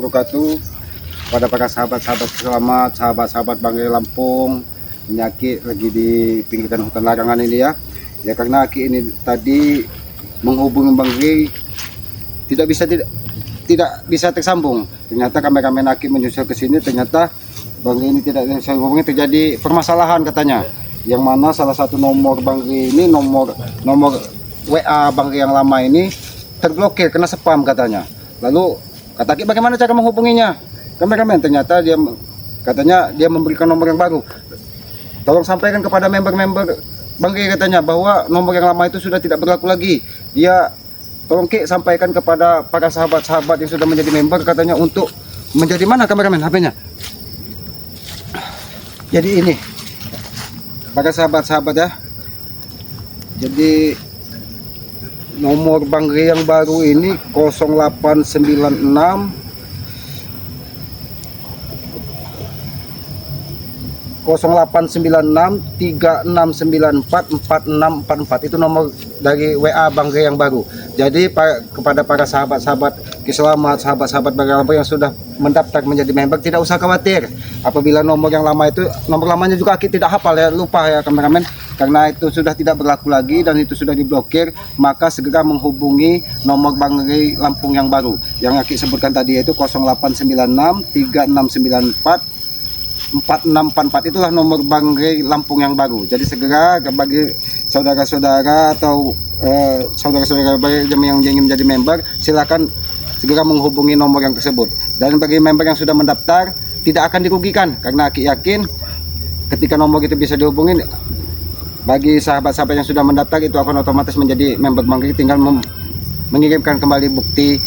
wabarakatuh. Pada para sahabat-sahabat selamat, sahabat-sahabat Banggai Lampung. Ini Aki lagi di pinggiran hutan larangan ini ya. Ya karena Aki ini tadi menghubungi Banggai tidak bisa tersambung. Ternyata kameramen Aki menyusul ke sini, ternyata Banggai ini tidak bisa hubungi, terjadi permasalahan katanya. Yang mana salah satu nomor Banggai ini, nomor WA Banggai yang lama ini terblokir, kena spam katanya. Lalu kata Aki bagaimana cara menghubunginya? Kameramen ternyata katanya dia memberikan nomor yang baru. Tolong sampaikan kepada member-member Banggai katanya bahwa nomor yang lama itu sudah tidak berlaku lagi. Dia tolong Ki sampaikan kepada para sahabat-sahabat yang sudah menjadi member katanya untuk menjadi mana kameramen HP-nya. Jadi ini para sahabat-sahabat ya. Jadi nomor Banggai yang baru ini 0896 0896 3694 4644 itu nomor dari WA Banggai yang baru. Jadi kepada para sahabat-sahabat Kiselamat, sahabat-sahabat Banggai Lampung yang sudah mendaftar menjadi member, tidak usah khawatir. Apabila nomor yang lama itu, nomor lamanya juga Aki tidak hafal ya, lupa ya kameramen, karena itu sudah tidak berlaku lagi dan itu sudah diblokir, maka segera menghubungi nomor Banggai Lampung yang baru yang Aki sebutkan tadi, yaitu 0896 3694 4644. Itulah nomor Banggai Lampung yang baru. Jadi segera bagi saudara-saudara atau saudara-saudara yang ingin menjadi member, silakan segera menghubungi nomor yang tersebut. Dan bagi member yang sudah mendaftar tidak akan dirugikan, karena Aki yakin ketika nomor itu bisa dihubungin, bagi sahabat-sahabat yang sudah mendaftar itu akan otomatis menjadi member Banggai, tinggal mengirimkan kembali bukti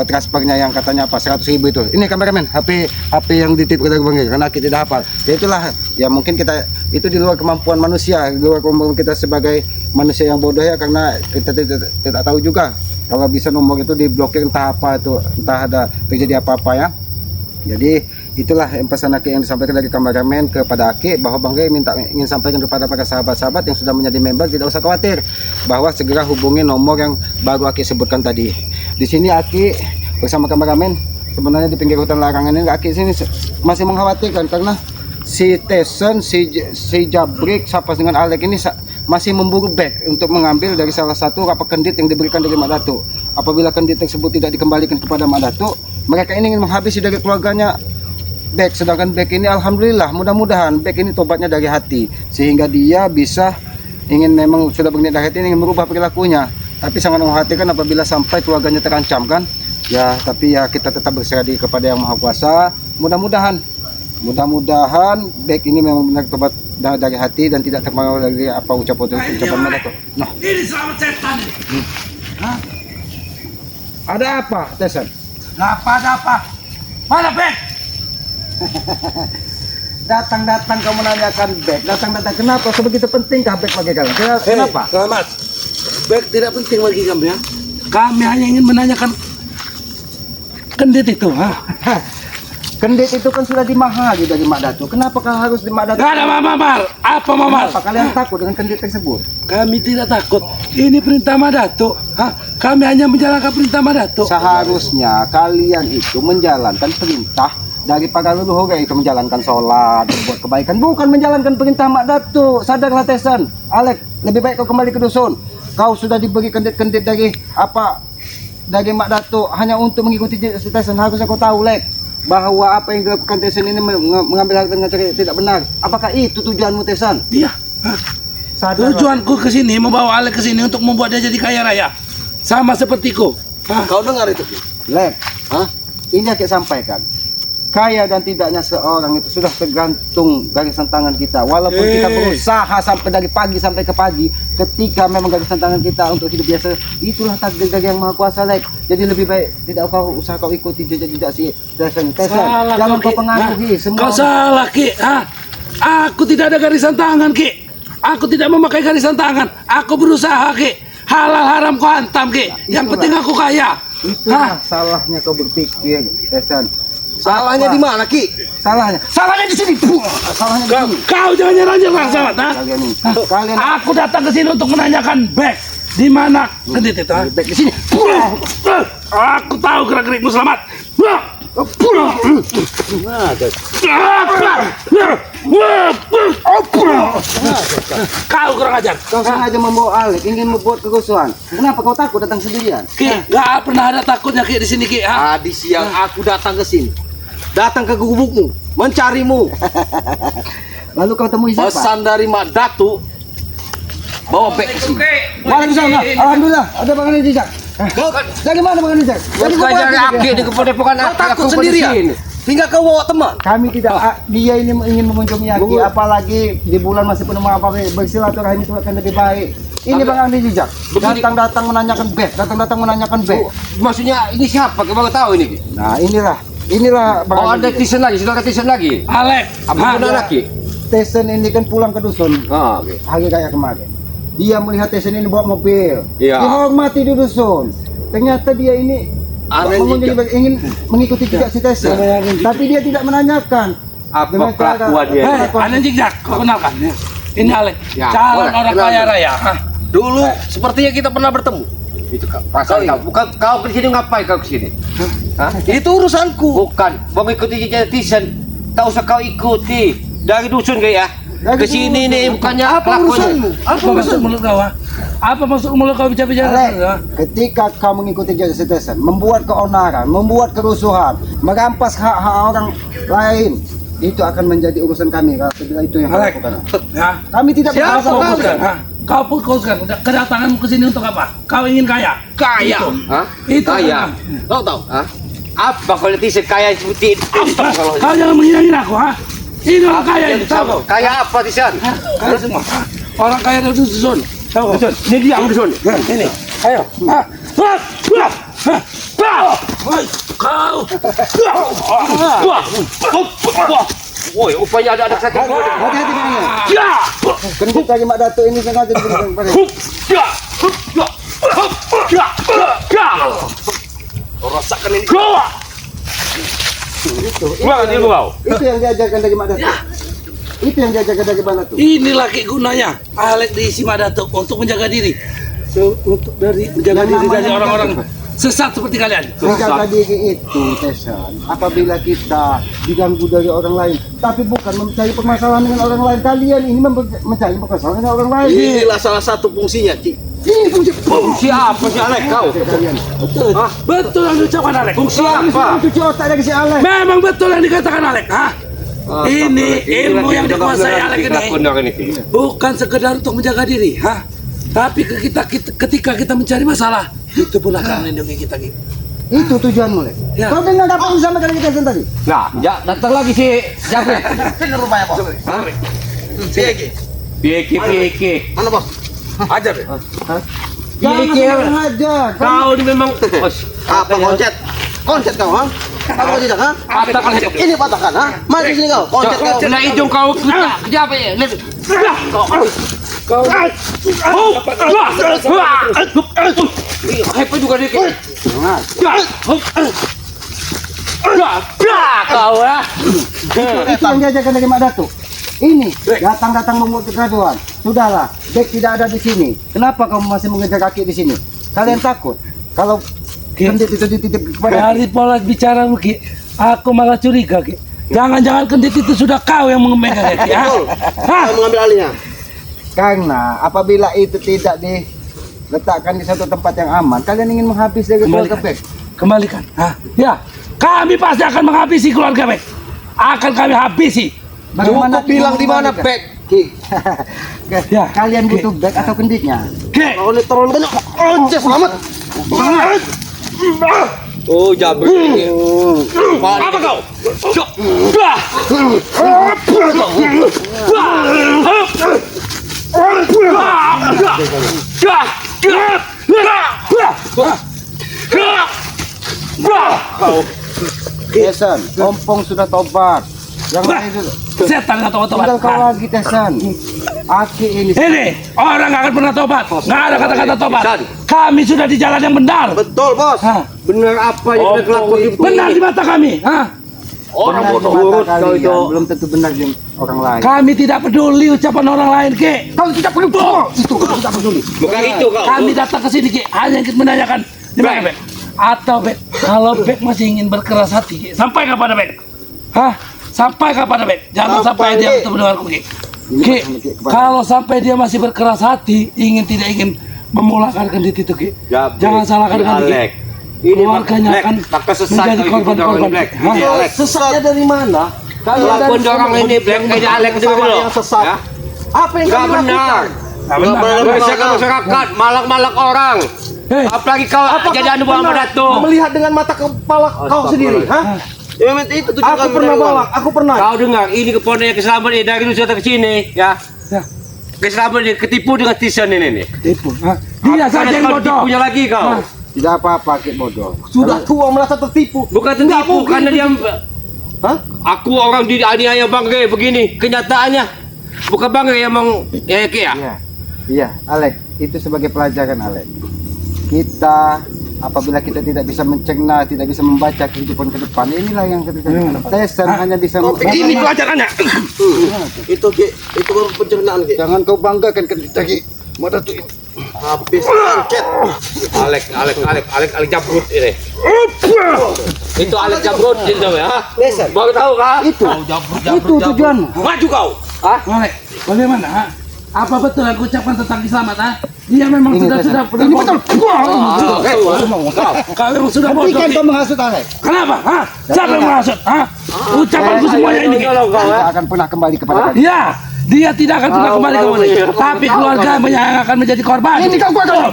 transfernya yang katanya apa 100.000 itu. Ini kameramen HP yang dititip dari Banggai, karena kita tidak hafal. Ya itulah ya, mungkin kita itu di luar kemampuan manusia, di luar kemampuan kita sebagai manusia yang bodoh ya, karena kita tidak tahu juga kalau bisa nomor itu diblokir, entah apa itu, entah ada terjadi apa-apa ya. Jadi itulah yang pesan Aki yang disampaikan dari kameramen kepada Aki, bahwa Banggai ingin sampaikan kepada para sahabat-sahabat yang sudah menjadi member, tidak usah khawatir, bahwa segera hubungi nomor yang baru Aki sebutkan tadi. Di sini Aki bersama kameramen sebenarnya di pinggir hutan larangan ini, Aki sini masih mengkhawatirkan karena si Tyson, si Jabrik, Sapas dengan Alek ini masih memburu back untuk mengambil dari salah satu rapat kendit yang diberikan dari Mak Datuk. Apabila kendit tersebut tidak dikembalikan kepada Mak Datuk, mereka ini ingin menghabisi dari keluarganya Bek. Sedangkan Bek ini alhamdulillah, mudah-mudahan Bek ini tobatnya dari hati, sehingga dia bisa memang sudah berniat dari hati, ingin merubah perilakunya. Tapi sangat mengkhawatirkan apabila sampai keluarganya terancam kan ya. Tapi ya kita tetap berserah diri kepada Yang Maha Kuasa. Mudah-mudahan Bek ini memang benar tobat dari hati dan tidak terpengaruh dari apa ucapan Mak Datuk. Nah, ini selamat setan. Hah? Ada apa, Tyson? Ada apa? Mana Bek? Datang kau menanyakan Bek. Datang. Kenapa? Sebegitu pentingkah Bek bagi kalian? Kenapa? Selamat. Bek tidak penting bagi kami ya. Kami hanya ingin menanyakan kendit itu. Kendit itu kan sudah dimahali dari Mak Datuk. Kenapa kau harus di Mak Datuk? Gak ada mamar. Apa mamar? Kenapa kalian takut dengan kendit tersebut? Kami tidak takut. Ini perintah Mak Datuk. Kami hanya menjalankan perintah Mak Datuk. Seharusnya kalian itu menjalankan perintah dari para leluhur, yaitu menjalankan sholat, berbuat kebaikan, bukan menjalankan perintah Mak Datuk. Sadarlah Tyson, Alek, lebih baik kau kembali ke dusun. Kau sudah diberi kendit-kendit dari Mak Datuk hanya untuk mengikuti Tyson. Harusnya kau tahu, Lek, bahwa apa yang dilakukan Tyson ini mengambil hal dengan cara tidak benar. Apakah itu tujuanmu, Tyson? Iya. Tujuanku ke sini, membawa Alek ke sini untuk membuat dia jadi kaya raya, sama sepertiku. Kau dengar itu? Lek, ini Aki sampaikan. Kaya dan tidaknya seorang itu sudah tergantung garisan tangan kita. Walaupun kita berusaha sampai dari pagi sampai ke pagi, ketika memang garisan tangan kita untuk hidup biasa, itulah takdir dari Yang Maha Kuasa, Lek. Jadi lebih baik tidak kau usah kau ikuti jejak-jejak si Tyson. Jangan kau pengaruhi semua. Kau salah, Ki. Aku tidak ada garisan tangan, Ki. Aku tidak memakai garisan tangan. Aku berusaha, Ki. Halal haram kau hantam, Ki. Yang penting aku kaya. Itulah salahnya kau berpikir, Tyson. Salahnya di mana, Ki? Salahnya di sini. Salahnya di sini. Kau jangan nyerang sahabat. Kalian Aku datang ke sini untuk menanyakan Bek. Di mana kendit itu? Bek di sini. Aku tahu gerak-gerikmu, Selamat. Kau kurang ajar. Kau sengaja membawa Alek, ingin membuat kerusuhan. Kenapa kau takut datang sendirian? Ki, nggak pernah ada takutnya Ki di sini Ki. Ha? Tadi siang aku datang ke sini. Datang ke gubukmu, mencarimu. Lalu kau temui siapa? Pesan dari Mak Datu. Bawa beg ke sini. Waalaikumsalam. Alhamdulillah, ada Bang Nijak. Dari mana Bang Nijak? Dari Kau cari aki di kepodepokan Kau aki. takut Aku sendirian? sendirian. Tinggal kau bawa teman. Kami tidak, dia ini ingin mengunjungi Aki, apalagi di bulan masih penuh apa bersilaturahmi itu akan lebih baik. Ini Bang Andi Jijak, datang-datang menanyakan bed, datang-datang menanyakan bed. Maksudnya ini siapa? Kau baru tahu ini. Nah inilah Bang Oh ada Andi Jijak. tisen lagi, saudara tisen lagi. Alek. Apa Ha? benar lagi? Tesen ini kan pulang ke dusun Ah, oke. hari raya kemarin. Dia melihat Tesen ini bawa mobil, Iya. dihormati di dusun. Ternyata dia ini Aneh ingin mengikuti jejak si Tesen, tapi dia tidak menanyakan. Apa Dengan cara- kelakuan dia? Hei, Anda Jijak, kau kenalkan ya. Ini Alek, Ya, calon boleh, orang kenal. kaya raya. Ha? Dulu sepertinya kita pernah bertemu. Itu perasaan kau. Bukan kau ke sini ngapain kau ke sini? Hah? Itu urusanku. Bukan. Mengikuti jejak tisen. Tak usah kau ikuti. Dari dusun kau ya. Dari Ke sini nih bukannya Apa kelakuannya. urusanmu? Apa maksud mulut kau? Ha? Apa maksud mulut kau bicara-bicara? Alek, Ha? ketika kau mengikuti jejak si Tesen, membuat keonaran, membuat kerusuhan, merampas hak-hak orang lain, itu akan menjadi urusan kami kalau bila itu yang kau Alek, lakukan. ya. Kami tidak Siapa berkuasa kau? hukum. Ha? Kau putuskan kedatanganmu ke sini untuk apa? Kau ingin kaya? Kaya. Itu. Hah? Itu Kaya. kan. Kau tahu? Hah? Apa kalau tisen kaya seperti itu? Ha? Kau jangan menghina aku, ha? Ini orang kaya ini, tahu kau? Kaya apa tisen? Ha? Kaya semua. Ha? Orang kaya dari dusun, tahu kau? Ini dia dusun. Ini, ayo. Ha? Ha? Ha? Ha? Ha? Hei, kau. Woi, upaya ada sakit. Hati-hati Bang Alek. Ya. Kendit dari Mak Datuk ini sengaja diberikan kepada Ya. Ya. Ya. Ya. Rasakan ini. Keluar. itu yang diajarkan dari Mak Datuk. Itu yang diajarkan dari Mak Datuk. Ini laki gunanya Alek diisi Madatuk untuk menjaga diri, untuk dari menjaga Yang diri dari namanya orang-orang menjaga. sesat seperti kalian. Menjaga diri itu, Tesan, apabila kita diganggu dari orang lain, tapi bukan mencari permasalahan dengan orang lain. Kalian ini mencari permasalahan dengan orang lain. Inilah salah satu fungsinya, Cik. Ini fungsi Fungsi apa sih Alek kau? kalian. Betul, betul yang diucapkan Alek. Fungsi apa? Cuci otak dari si Alek. Memang betul yang dikatakan Alek. Ha? Ini ilmu yang dikuasai Alek ini bukan sekedar untuk menjaga diri, ha? Tapi ketika kita mencari masalah, itu pun akan melindungi kita. Ki. Itu tujuanmu, Lek. Ya. Kau dengar apa yang sama dengan kita tadi? Nah, ya datang lagi si Jafri. Ini rupanya, Bos. Piye. Mana, Bos? Ajar deh. Jangan sembarangan aja. Kau ini memang Apa koncet? Koncet kau, ha? Apa tidak, ha? patah kan. Ini patahkan, ha? Mari sini kau. Koncet kau. Nah, hidung kau kerja apa ya? Kau hebat juga dia. Kau ya. Itu yang diajarkan dari Mak Datuk. Ini datang-datang membuat kegaduhan. Sudahlah, Bek tidak ada di sini. Kenapa kamu masih mengejar kaki di sini? Kalian takut kalau kendit itu dititip kepada Dari pola bicara Ki, aku malah curiga Ki. Jangan-jangan kendit itu sudah kau yang memegang Ki. Ha? Ha? Mengambil alihnya. karena apabila itu tidak diletakkan di satu tempat yang aman, kalian ingin menghabis dari keluarga Bek. Kembalikan. Ha? Ya, kami pasti akan menghabisi keluarga Bek. Akan kami habisi. Bagaimana Cukup bilang kita di mana mengembalikan? Bek? Ki. Ya, Kalian Ki. butuh Bek atau kenditnya? Ki. Kau ini turun kan? Anjir selamat. Oh, Jabri. Apa kau? Tesan, Ompong sudah tobat. Yang lain sudah. Setan nggak tobat-tobat. Tinggal kau lagi, Tesan. Aki ini. Ini orang nggak akan pernah tobat. Nggak ada kata-kata tobat. San. Kami sudah di jalan yang benar. Betul, Bos. Hah? Benar apa yang Oh, kita lakukan di Benar di mata kami. Hah? orang Benar bodoh di mata urut kau kalian, itu. belum tentu benar di orang lain. Kami tidak peduli ucapan orang lain, Ki. Kau tidak perlu itu kau tidak peduli. Bukan itu kau. Kami datang ke sini, Ki, hanya ingin menanyakan di mana, Bek. Atau Bek, kalau Bek masih ingin berkeras hati, Ki, sampaikan kepada Bek. Hah? Sampaikan kepada Bek. Jangan sampai dia untuk mendengarku, Ki. Ki, kalau sampai dia masih berkeras hati, tidak ingin memulangkan kendit itu, Ki. Ya, Jangan salahkan dengan Ki. Alek. Ini Keluarganya akan maka sesat menjadi korban-korban. Black. Hah? Ini Alek. Sesatnya dari mana? Walaupun orang ini Black kayak Alek itu sama loh. yang sesat. Ya? Apa yang Enggak kamu benar. lakukan? Nggak benar. Masyarakat malak-malak orang. Hei, Apalagi kau jadi anu bawa Dato. Melihat dengan mata kepala kau sendiri, hah? Ya memang itu tujuan Aku pernah balak, aku pernah. Kau dengar, ini keponanya keselamat ini dari Nusa ke sini, ya. Ya. Keselamat ini ketipu dengan Tisan ini nih. tipu. Hah? Dia saja yang Kau bodoh. tipunya lagi kau. Hah? Tidak apa-apa Ki bodoh. Sudah tua merasa tertipu. Bukan Nggak tertipu mungkin karena dia Hah? aku orang dianiaya bangke begini kenyataannya. Bukan bangke yang ya Ki ya. Iya. Iya, Alek, itu sebagai pelajaran Alek. Kita apabila kita tidak bisa mencerna, tidak bisa membaca kehidupan ke depan, inilah yang kita Tesan hanya bisa Ini pelajarannya. Itu Ki, itu baru pencernaan Ki. Jangan kau banggakan kita Ki. Mada tuh Habis angket. Alek Jabrut ini. Itu Alek Jabrut itu ya. Tesan. Baru tahu kah? Itu tujuanmu. Maju kau. Malek, bagaimana? Ha? Apa betul yang ucapkan tentang Kislamat? Ha? Dia memang Ini sudah betul. Ini betul. Kau memang sudah bodoh. Hentikan Ki. kau menghasut Alek. Kenapa? Ha? Siapa yang menghasut? Ha? Ucapanku semuanya ini. Ki. Tidak akan pernah kembali kepada kami. Ya, dia tidak akan pernah kembali ke mana. Tapi keluarga yang akan menjadi korban. Ini kau buat kau.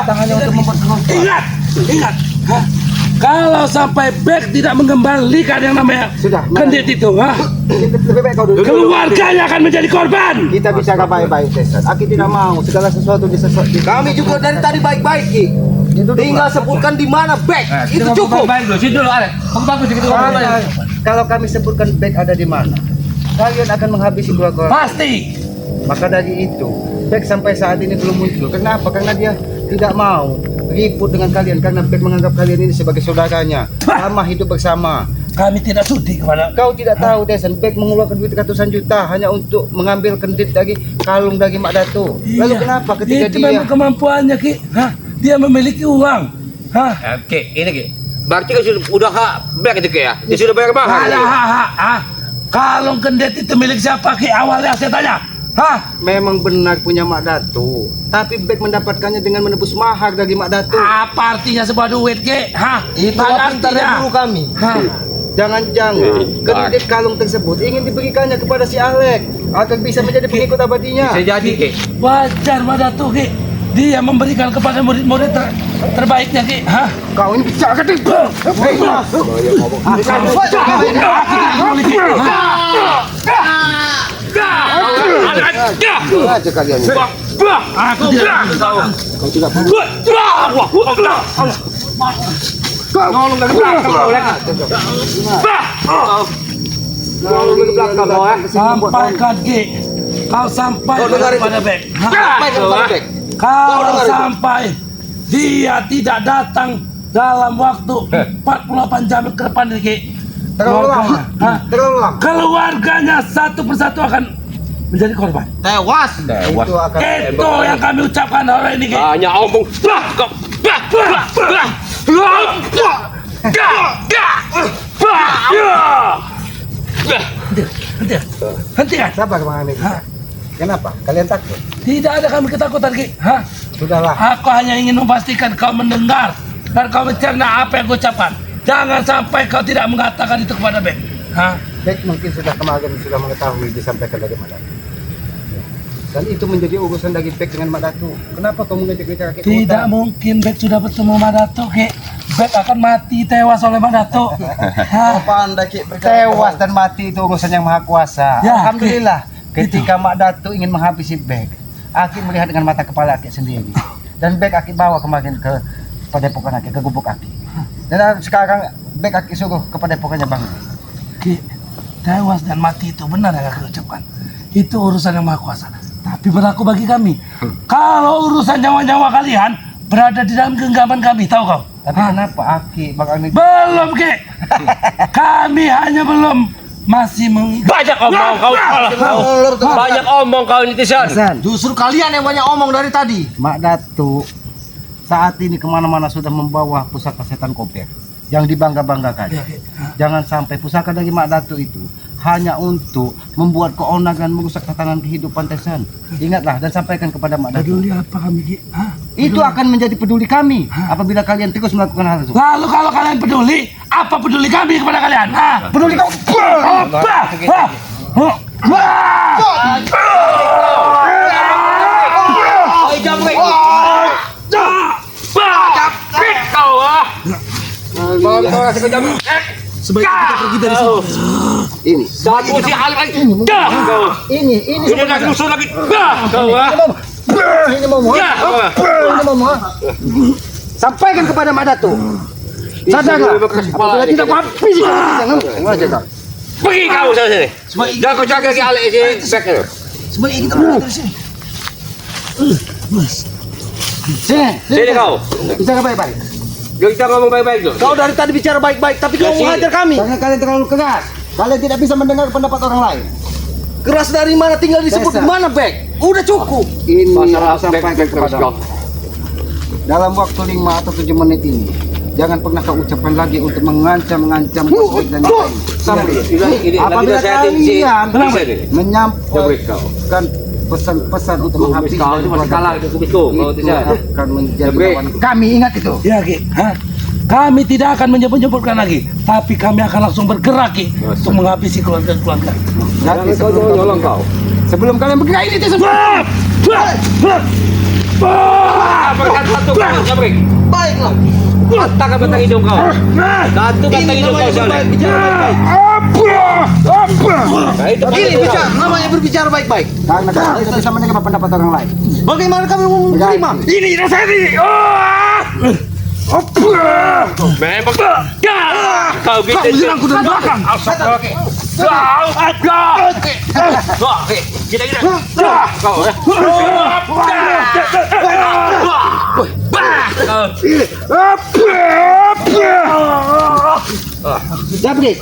Tangannya untuk membuat kerusuhan. Ingat. Ha? Kalau sampai Bek tidak mengembalikan yang namanya Sudah, kendit itu, ha? Lebih baik kau dulu. Keluarganya akan menjadi korban. Kita bicara baik-baik, Tesan. Aku tidak mau segala sesuatu Kami juga dari tadi baik-baik Ki. Tinggal sebutkan di mana back. Itu cukup. Baik dulu, sini dulu Alek. Bagus gitu. Kalau kami sebutkan back ada di mana, kalian akan menghabisi keluarga. Pasti. Maka dari itu, back sampai saat ini belum muncul. Kenapa? Karena dia tidak mau ribut dengan kalian. Karena back menganggap kalian ini sebagai saudaranya. Lama hidup bersama. Kami tidak sudi kepada Kau tidak tahu, Tesan, back mengeluarkan duit ratusan juta hanya untuk mengambil kendit dari kalung dari Mak Dato. Lalu Iya. kenapa ketika itu dia memang kemampuannya, Ki. Hah? Dia memiliki uang. Hah? Oke, ini Ki. Berarti kau sudah Black itu Ki ya? Dia sudah bayar mahal. Kalung kendit itu milik siapa, Ki? Awalnya saya tanya. Hah? memang benar punya Mak Dato, tapi back mendapatkannya dengan menebus mahar dari Mak Dato. Apa artinya sebuah duit, Ki? Hah? Itu Ada pintarnya artinya. guru kami. Hah? Jangan-jangan kendit kalung tersebut ingin diberikannya kepada si Alek agar bisa menjadi pengikut abadinya. Bisa jadi Ki. Wajar Madatu, Ki. Dia memberikan kepada murid-murid terbaiknya, Ki. Hah? Kau ini bicara ketipu. Aja kalian. Aku tidak tahu. Kau tidak Nolong dari belakang kau Lek. Nolong dari belakang kau ya. Sampaikan, Ki. Kau sampaikan kepada Bek. Hah? Sampaikan kepada back. Kalau sampai dia tidak datang dalam waktu 48 jam ke depan ini, Ki. Terlalu lama. Keluarganya, hah? Terlalu lama. Keluarganya satu persatu akan menjadi korban. Tewas. Itu akan Itu yang kami ucapkan hari ini, Ki. Hanya omong. Hentikan. sabar Bang Amin. Hah? Kenapa? Kalian takut? Tidak ada kami ketakutan, Ki. Hah? Sudahlah. Aku hanya ingin memastikan kau mendengar dan kau mencerna apa yang ku ucapkan. Jangan sampai kau tidak mengatakan itu kepada Bek. Hah? Bek mungkin sudah kemarin sudah mengetahui disampaikan dari Mak Dato. Ya. Dan itu menjadi urusan dari Bek dengan Mak Dato. Kenapa kau mengajak-ngajak rakyat Tidak kota? mungkin Bek sudah bertemu Madato, Ki. Bek akan mati tewas oleh Madato. Hah? Apa Anda Ki? Tewas dan mati itu urusan yang maha kuasa. Ya, Alhamdulillah, ketika Mak Dato ingin menghabisi Bek, Aki melihat dengan mata kepala Aki sendiri. Dan Bek Aki bawa kemarin ke padepokan Aki, ke gubuk Aki. Dan sekarang Bek Aki suruh ke padepokannya Bang. Ki, tewas dan mati itu benar yang aku ucapkan. Itu urusan yang maha kuasa. Tapi berlaku bagi kami. Kalau urusan nyawa-nyawa kalian berada di dalam genggaman kami, tahu kau? Tapi kenapa Aki, Bang Amin? Belum, Ki. Kami hanya belum masih Banyak omong kau. Banyak omong kau ini Tisan. Justru kalian yang banyak omong dari tadi. Mak Datu saat ini kemana-mana sudah membawa pusaka setan koper yang dibangga-banggakan. Jangan sampai pusaka dari Mak Datu itu hanya untuk membuat keonaran merusak tatanan kehidupan Tesan. Ingatlah dan sampaikan kepada Mak Datu. peduli apa kami Ki? Hah? Itu akan menjadi peduli kami apabila kalian terus melakukan hal tersebut. Lalu kalau kalian peduli, apa peduli kami kepada kalian? Hah? Peduli kau. Apa? Hah? Hah? Oi Jamrek. Capek kau ah. Kau rasa kau Jamrek. Sebaiknya kita pergi dari sini. Ini. Satu si Alik lagi. Dah kau. Ini Ini lagi musuh lagi. Dah kau ah. ini mau Dah kau ah. ini mau sampaikan kepada Mak Datu. Sadarlah. Apabila tidak habis jangan sengaja kau. Pergi kau sana sini. Dah kau jaga si Alik si Sekir. Sebaiknya kita pergi dari sini. Sini kau. Bicara baik-baik. Kita ngomong baik-baik dulu. Kau dari tadi bicara baik-baik, tapi kau menghajar kami. Jangan kalian terlalu keras. Kalian tidak bisa mendengar pendapat orang lain. Keras dari mana, tinggal disebut di mana, Bek? Udah cukup. Ini Masalah aku sampaikan kepada kau. dalam waktu 5 atau 7 menit ini. Jangan pernah kau ucapkan lagi untuk mengancam konflik dan lain. Ini Apabila kalian menyampaikan menyampaikan pesan-pesan untuk menghabisi kau itu masih kalah dengan kumisku. Kau tidak. akan menjadi Jabrik. lawan kami, ingat itu. Ya Ki, hah? Kami tidak akan menyebut-nyebutkan lagi, tapi kami akan langsung bergerak Ki untuk menghabisi keluarga-keluarga. Jadi Kau nyolong kau. sebelum kalian bergerak ini tersebut. Berkat satu kau Jabrik. Baiklah. Batang batang hidung kau. Satu batang hidung kau sana. Nah, itu Ini bicara, namanya berbicara baik-baik. Karena kalian tidak bisa mendengar pendapat orang lain. Bagaimana kami mau menerima? Ini rasanya. memang kau bisa Menyerangku dari belakang. Kita kau Jabrik,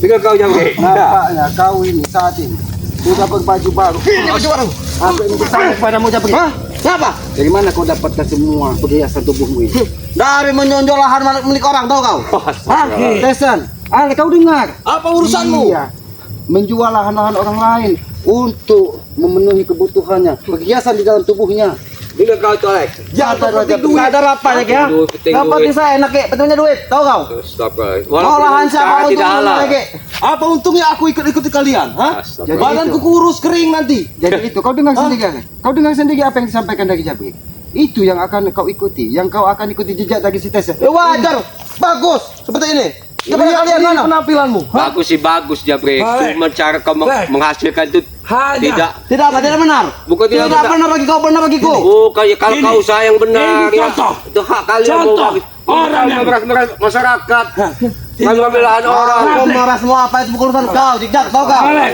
tinggal kau Jabrik. nampaknya kau ini saat ini sudah berbaju baru. Ini baju baru. Aku ingin bertanya kepadamu Jabrik. Hah? Siapa? Dari mana kau dapatkan semua perhiasan tubuhmu ini? Dari menyonjol lahan milik orang, tahu kau? Hah? Tesan, kau dengar? Apa urusanmu? Iya, menjual lahan-lahan orang lain untuk memenuhi kebutuhannya, perhiasan di dalam tubuhnya. Tinggal kau itu Alex. Ya, penting duit. Ada apa ya? Duit, penting Dapat duit. saya enak, Kek. Pentingnya duit, tahu kau? Kau lahan siapa tidak halal. untungnya, Kek? Apa untungnya aku ikut-ikuti kalian? Hah? Astaga. Badanku kurus kering nanti. Jadi itu, kau dengar sendiri. Kau dengar sendiri apa yang disampaikan dari Jabrik. Itu yang akan kau ikuti, yang kau akan ikuti jejak dari si Tesan. Ya wajar, bagus seperti ini. Kepada kalian mana penampilanmu? Bagus sih bagus Jabrik. Baik. Cuma cara kau Baik. menghasilkan itu Hanya. tidak. Tidak apa, tidak benar. Bukan tidak benar. benar bagi kau, benar bagiku. Bukan ya kalau Ini. kau usaha yang benar Ini ya. contoh. Itu hak kalian mau Contoh. bagi. Orang yang- masyarakat. Kami ngambil lahan orang. Kau marah semua apa itu bukan urusan kau, tidak tahu kau. Alex,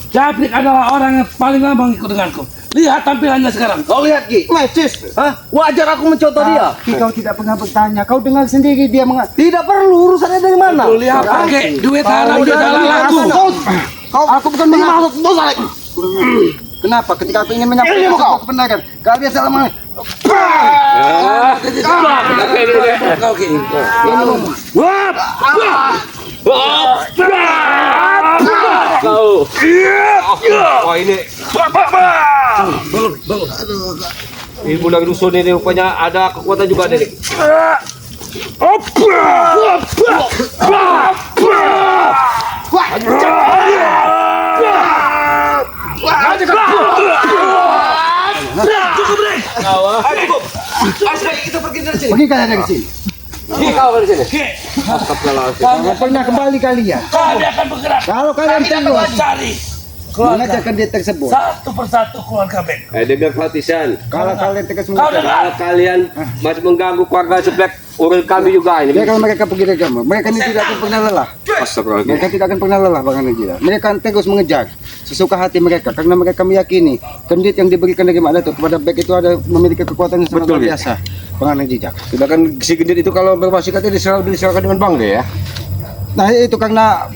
Jabrik adalah orang yang paling lama ikut denganku. Lihat tampilannya sekarang. Kau lihat Ki, Mecis, hah? Wajar aku mencontoh dia. Tapi kau tidak pernah bertanya, kau dengar sendiri dia Tidak perlu urusannya dari mana. Lu lihat pakai duit haram di dalam aku. Aku bukan Ini mengaku. maksud bos Alex. Kenapa? Ketika aku ingin menyampaikan Ini sebuah kau. kebenaran, kalian salah mengenai. Kau Ki. Kau. Wah ini. Bangun, bangun. Ibu lagi dusun ini rupanya ada kekuatan juga nih. Cukup deh. Kita pergi dari sini. Pergi kalian dari sini. Ini kau dari sini. Ki, Jangan pernah kembali kalian. kami akan bergerak. Kalau kalian Kami akan terus mencari keluarga mengajarkan dia tersebut, satu persatu keluarga Bek. Dengar Fatisan. kalau kalian terus Kau dengar? Kalau kalian masih mengganggu keluarga sebelah orang kami juga ini. kalau mereka pergi dari kamu, mereka ini tidak akan pernah lelah. Astagfirullahaladzim. Mereka tidak akan pernah lelah, Bang Anjila. Mereka akan terus mengejar sesuka hati mereka, karena mereka meyakini kendit yang diberikan dari Mak Datuk kepada Bek itu ada memiliki kekuatan yang sangat Betul, luar ya. biasa. Bang Anjila. Sedangkan si gendit itu kalau berwasiat diserahkan dengan bangga ya. Nah itu karena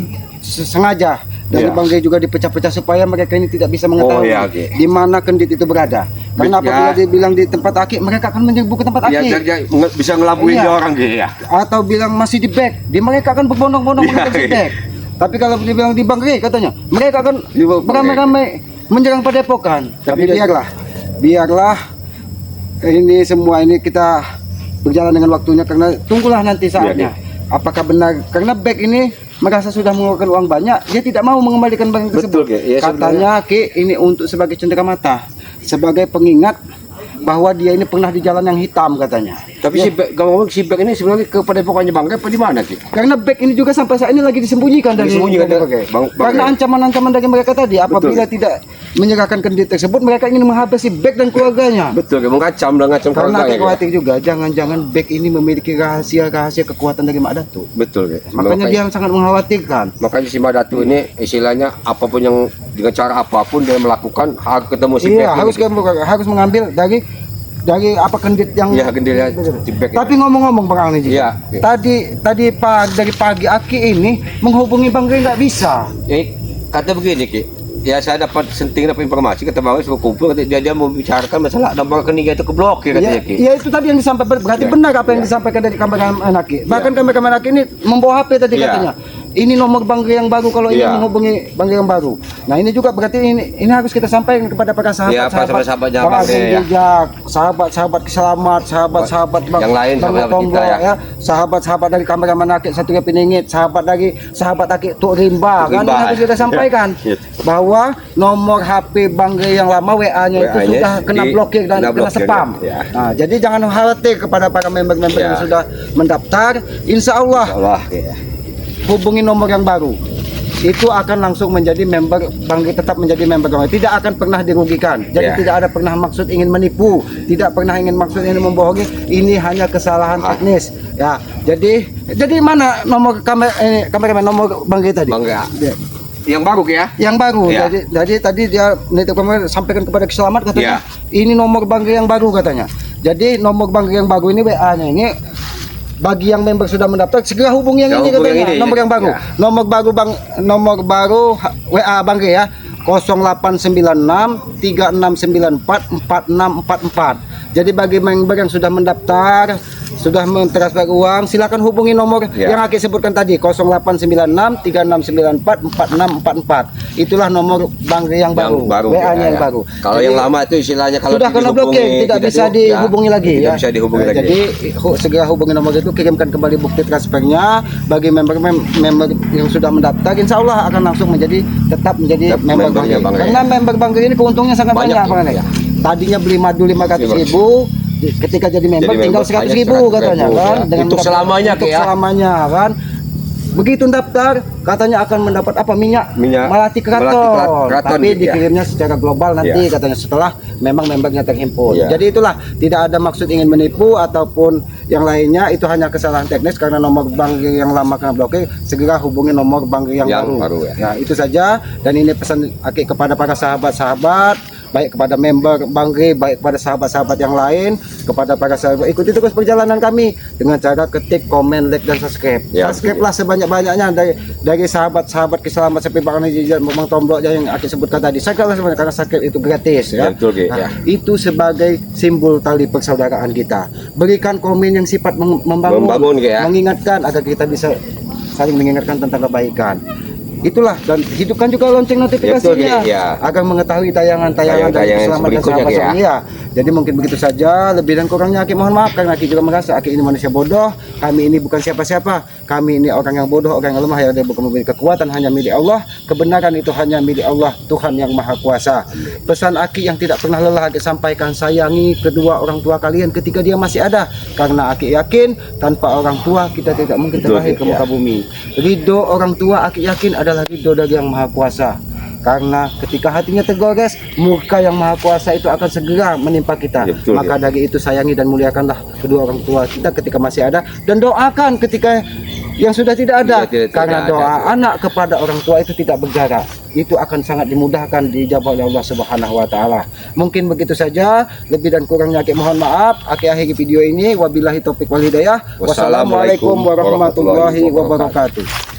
sengaja dari Iya. bangkai juga dipecah-pecah supaya mereka ini tidak bisa mengetahui iya, oke. di mana kendit itu berada. Karena Ya. apabila dibilang di tempat Aki, mereka akan menyerbu ke tempat Ya, Aki. bisa ngelabuin Iya. dia orang dia ya. Atau bilang masih di back, mereka akan berbondong-bondong Iya, menuju iya. back. Tapi kalau dibilang di bangkai katanya, mereka akan Di bangkai. beramai-ramai menyerang padepokan. Tapi biarlah ini semua ini kita berjalan dengan waktunya, karena tunggulah nanti saatnya. Apakah benar karena back ini merasa sudah mengeluarkan uang banyak, dia tidak mau mengembalikan barang tersebut. Betul, Ki. Iya, Katanya Ki, ini untuk sebagai cenderamata, sebagai pengingat bahwa dia ini pernah di jalan yang hitam katanya. Tapi si Bek, si Bek ini sebenarnya ke padepokannya Bangkai apa di mana Ki? Karena back ini juga sampai saat ini lagi disembunyikan dari Disembunyikan dari dari- Bang- karena Bang- ancaman-ancaman dari mereka tadi, apabila tidak menyerahkan kendit tersebut, mereka ingin menghabisi back dan keluarganya. Betul, Ki. Mengacam dan ngacam Karena keluarganya, aku Ki. khawatir juga, jangan-jangan back ini memiliki rahasia kekuatan dari Mak Datu. Betul, Ki. Makanya dia sangat mengkhawatirkan. Makanya si Madatu ini istilahnya apapun yang dengan cara apapun dia melakukan harus ketemu si Iya, Bek. harus mengambil dari apa kendit yang. Iya, kendilnya si Bek. Tapi ngomong-ngomong Bang Alni, Iya. tadi dari pagi Aki ini menghubungi Bang Gri nggak bisa. Kata begini Ki, ya saya dapat informasi kata Bang suruh kumpul, kata dia mau bicarakan masalah nomor rekening itu keblokir katanya Ki. Ya itu tadi yang disampaikan, berarti Ya. benar apa yang disampaikan dari kameramen Aki. Bahkan kameramen Aki ini membawa HP tadi Ya. katanya. Ini nomor Bang Gri yang baru kalau ingin Ya. menghubungi Bang Gri yang baru. Nah ini juga berarti ini harus kita sampaikan kepada para Ya, para sahabatnya Bang Bang Agung Gri, ya. Bijak, sahabat-sahabat Keselamat, sahabat-sahabat Bang Yang lain, Bang sahabat Tombol, kita, ya. sahabat-sahabat dari kameramen Aki Satria Piningit, sahabat Aki Tuk Rimba, kan ini Rimba. harus kita sampaikan Ya. bahwa nomor HP Bang Gri yang lama WA-nya itu WA-nya sudah kena blokir dan kena kena blokir, spam. ya. Nah, jadi jangan khawatir kepada para member-member Ya. yang sudah mendaftar. Insya Allah Allah ya. hubungi nomor yang baru. Itu akan langsung menjadi member Bang Gri, tetap menjadi member Bang Gri. Tidak akan pernah dirugikan. Jadi Ya. tidak ada pernah maksud ingin menipu, tidak pernah ingin maksud ingin membohongi. Ini hanya kesalahan teknis. Ya. Jadi mana nomor kameramen nomor Bang Gri tadi? Bang Gri. Ya. Yang baru Ki ya? Yang baru. Ya. Jadi tadi dia nitip kemarin sampaikan kepada Keselamat katanya, ini nomor Bang Gri yang baru katanya. Jadi nomor Bang Gri yang baru ini WA-nya ini bagi yang member sudah mendaftar segera hubungi yang ini hubungi katanya, yang ini. nomor yang baru. Ya. Nomor baru WA Bang Gri ya. 0896 3694 4644. Jadi bagi member yang sudah mendaftar, sudah mentransfer uang, silakan hubungi nomor Ya. yang Aki sebutkan tadi 0896 3694 4644. Itulah nomor Bang Gri yang baru, WA-nya ya, yang ya. baru. Kalau Jadi, yang lama itu istilahnya kalau sudah kena blokir, tidak bisa dihubungi lagi tidak ya. bisa dihubungi lagi. Jadi segera hubungi nomor itu, kirimkan kembali bukti transfernya. Bagi member yang sudah mendaftar, insya Allah akan langsung tetap menjadi member Bang Gri. membernya Bang Gri. Karena member Bang Gri ini keuntungnya sangat Banyak, banyak, Bang Gri. ya. Tadinya beli madu 500.000, ketika jadi member Jadi tinggal member 100.000 hanya katanya 100.000, kan, ya. Untuk selamanya, untuk Ki, ya. selamanya kan. Begitu daftar katanya akan mendapat apa, minyak melati keraton, keraton, tapi ya. dikirimnya secara global nanti Ya. katanya setelah memang membernya terhimpun. Ya. Jadi itulah, tidak ada maksud ingin menipu ataupun yang lainnya, itu hanya kesalahan teknis karena nomor Bang Gri yang lama kena blokir. Segera hubungi nomor Bang Gri yang baru. ya. Ya, itu saja. Dan ini pesan Aki kepada para sahabat-sahabat, baik kepada member Bang Gri, baik kepada sahabat-sahabat yang lain, kepada para sahabat, ikuti terus perjalanan kami dengan cara ketik, komen, like, dan subscribe. Ya, Subscribe-lah sebanyak-banyaknya dari sahabat-sahabat Keselamat seperti Bang Nijijat, Bang Tombok yang Aki sebutkan tadi. Subscribe-lah sebanyak, karena subscribe itu gratis ya. Ya, betul, Ki, ya. Itu sebagai simbol tali persaudaraan kita. Berikan komen yang sifat Membangun, Ki, ya. mengingatkan agar kita bisa saling mengingatkan tentang kebaikan. Itulah, dan hidupkan juga lonceng notifikasinya Betul, ya. agar mengetahui tayangan-tayangan dari Tayangan Keselamat dan berikutnya, sahabat ya. semua. Iya. Jadi mungkin begitu saja, lebih dan kurangnya Aki mohon maaf, karena Aki juga merasa Aki ini manusia bodoh. Kami ini bukan siapa-siapa. Kami ini orang yang bodoh, orang yang lemah, yang bukan memiliki kekuatan, hanya milik Allah. Kebenaran itu hanya milik Allah, Tuhan yang Maha Kuasa. Pesan Aki yang tidak pernah lelah Aki sampaikan, sayangi kedua orang tua kalian ketika dia masih ada. Karena Aki yakin tanpa orang tua kita tidak mungkin Betul, terlahir ke ya. muka bumi. Ridho orang tua Aki yakin adalah ridho dari yang Maha Kuasa. Karena ketika hatinya tergores, murka yang Maha Kuasa itu akan segera menimpa kita. Ya, betul, Maka dari itu sayangi dan muliakanlah kedua orang tua kita ketika masih ada, dan doakan ketika yang sudah tidak ada. Tidak Karena ada. doa anak kepada orang tua itu tidak berjarak. Itu akan sangat dimudahkan dijawab oleh Allah Subhanahu wa taala. Mungkin begitu saja, lebih dan kurangnya Aki mohon maaf. Aki akhiri video ini, wabillahi taufik wal hidayah. Wassalamualaikum warahmatullahi wabarakatuh.